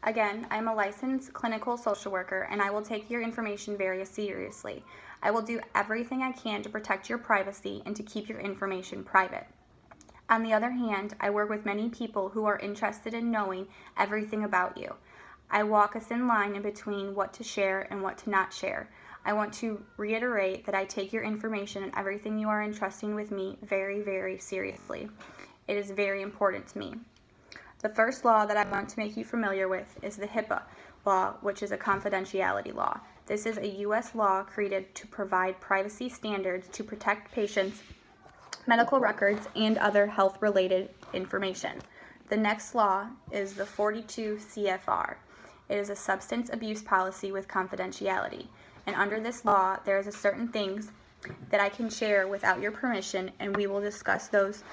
Again, I am a licensed clinical social worker and I will take your information very seriously. I will do everything I can to protect your privacy and to keep your information private. On the other hand, I work with many people who are interested in knowing everything about you. I walk a thin line in between what to share and what to not share. I want to reiterate that I take your information and everything you are entrusting with me very, very seriously. It is very important to me. The first law that I want to make you familiar with is the HIPAA law, which is a confidentiality law. This is a U.S. law created to provide privacy standards to protect patients' medical records and other health-related information. The next law is the 42 CFR. It is a substance abuse policy with confidentiality. And under this law, there is a certain things that I can share without your permission, and we will discuss those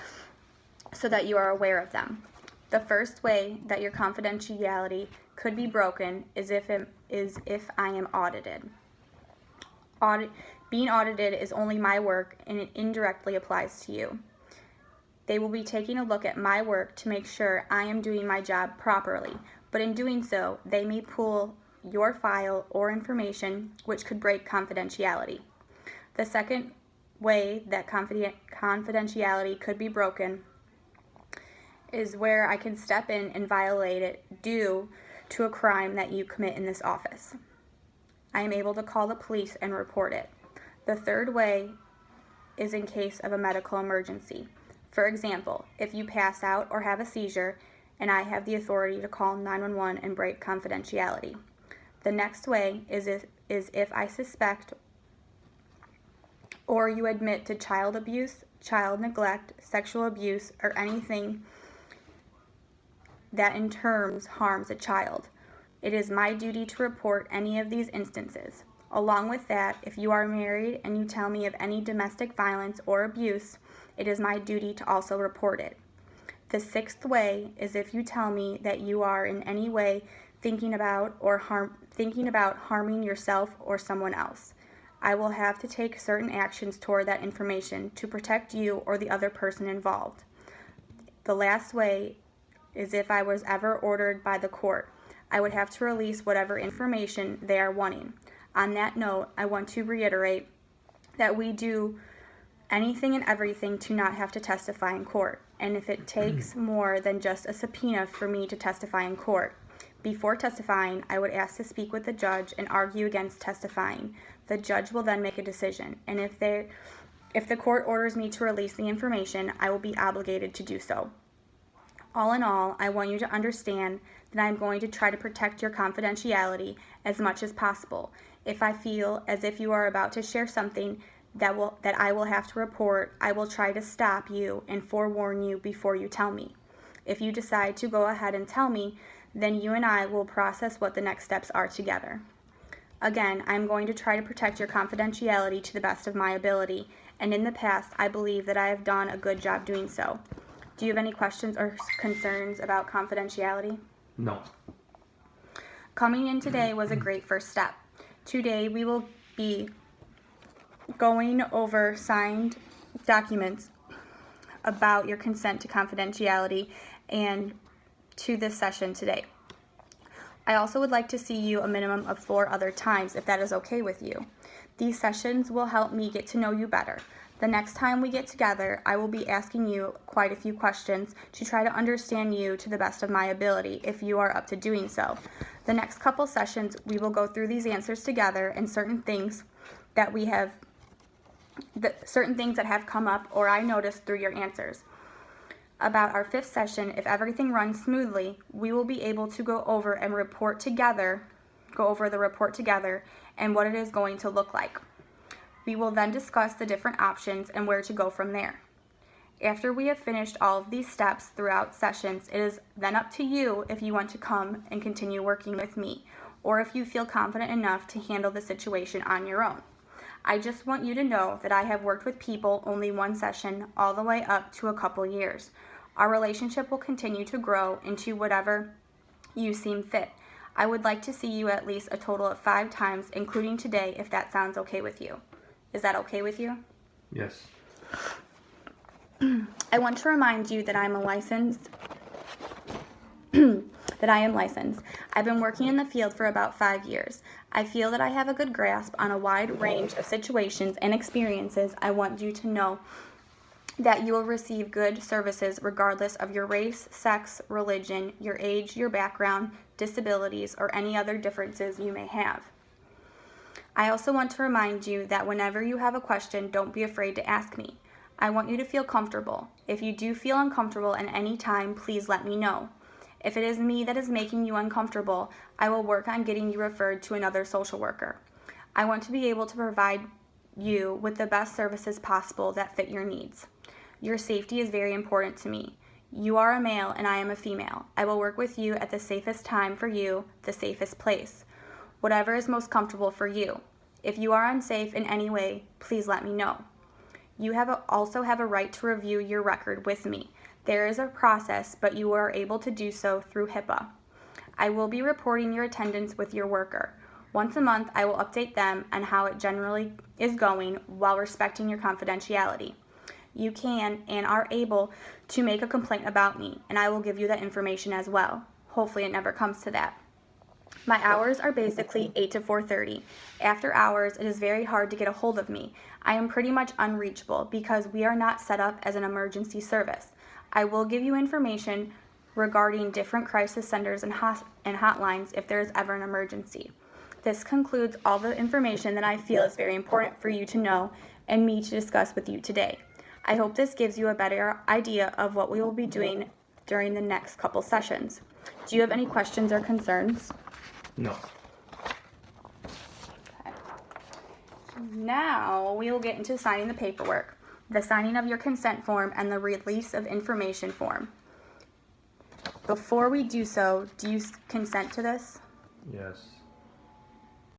so that you are aware of them. The first way that your confidentiality could be broken is if I am audited. Being audited is only my work, and it indirectly applies to you. They will be taking a look at my work to make sure I am doing my job properly, but in doing so, they may pull your file or information, which could break confidentiality. The second way that confidentiality could be broken is where I can step in and violate it due to a crime that you commit in this office. I am able to call the police and report it. The third way is in case of a medical emergency. For example, if you pass out or have a seizure, and I have the authority to call 911 and break confidentiality. The next way is if I suspect or you admit to child abuse, child neglect, sexual abuse, or anything that in terms harms a child. It is my duty to report any of these instances. Along with that, if you are married and you tell me of any domestic violence or abuse, it is my duty to also report it. The sixth way is if you tell me that you are in any way thinking about harming yourself or someone else. I will have to take certain actions toward that information to protect you or the other person involved. The last way is if I was ever ordered by the court. I would have to release whatever information they are wanting. On that note, I want to reiterate that we do anything and everything to not have to testify in court. And if it takes more than just a subpoena for me to testify in court, before testifying, I would ask to speak with the judge and argue against testifying. The judge will then make a decision, and if the court orders me to release the information, I will be obligated to do so. All in all, I want you to understand that I'm going to try to protect your confidentiality as much as possible. If I feel as if you are about to share something that I will have to report, I will try to stop you and forewarn you before you tell me. If you decide to go ahead and tell me, then you and I will process what the next steps are together. Again, I'm going to try to protect your confidentiality to the best of my ability, and in the past, I believe that I have done a good job doing so. Do you have any questions or concerns about confidentiality? No. Coming in today was a great first step. Today, we will be going over signed documents about your consent to confidentiality and to this session today. I also would like to see you a minimum of 4 other times if that is okay with you. These sessions will help me get to know you better. The next time we get together, I will be asking you quite a few questions to try to understand you to the best of my ability if you are up to doing so. The next couple sessions, we will go through these answers together and certain things that have come up or I noticed through your answers. About our 5th session, if everything runs smoothly, we will be able to go over the report together and what it is going to look like. We will then discuss the different options and where to go from there. After we have finished all of these steps throughout sessions, it is then up to you if you want to come and continue working with me, or if you feel confident enough to handle the situation on your own. I just want you to know that I have worked with people only one session all the way up to a couple years. Our relationship will continue to grow into whatever you seem fit. I would like to see you at least a total of 5 times, including today, if that sounds okay with you. Is that okay with you? Yes. I want to remind you that I'm a licensed that I am licensed. I've been working in the field for about 5 years. I feel that I have a good grasp on a wide range of situations and experiences. I want you to know that you will receive good services regardless of your race, sex, religion, your age, your background, disabilities, or any other differences you may have. I also want to remind you that whenever you have a question, don't be afraid to ask me. I want you to feel comfortable. If you do feel uncomfortable at any time, please let me know. If it is me that is making you uncomfortable, I will work on getting you referred to another social worker. I want to be able to provide you with the best services possible that fit your needs. Your safety is very important to me. You are a male and I am a female. I will work with you at the safest time for you, the safest place. Whatever is most comfortable for you. If you are unsafe in any way, please let me know. You also have a right to review your record with me. There is a process, but you are able to do so through HIPAA. I will be reporting your attendance with your worker. Once a month, I will update them on how it generally is going while respecting your confidentiality. You can and are able to make a complaint about me, and I will give you that information as well. Hopefully it never comes to that. My hours are basically 8 to 4:30. After hours, it is very hard to get a hold of me. I am pretty much unreachable because we are not set up as an emergency service. I will give you information regarding different crisis centers and hotlines if there is ever an emergency. This concludes all the information that I feel is very important for you to know and me to discuss with you today. I hope this gives you a better idea of what we will be doing during the next couple sessions. Do you have any questions or concerns? No. Okay. Now we will get into signing the paperwork, the signing of your consent form, and the release of information form. Before we do so, do you consent to this? Yes.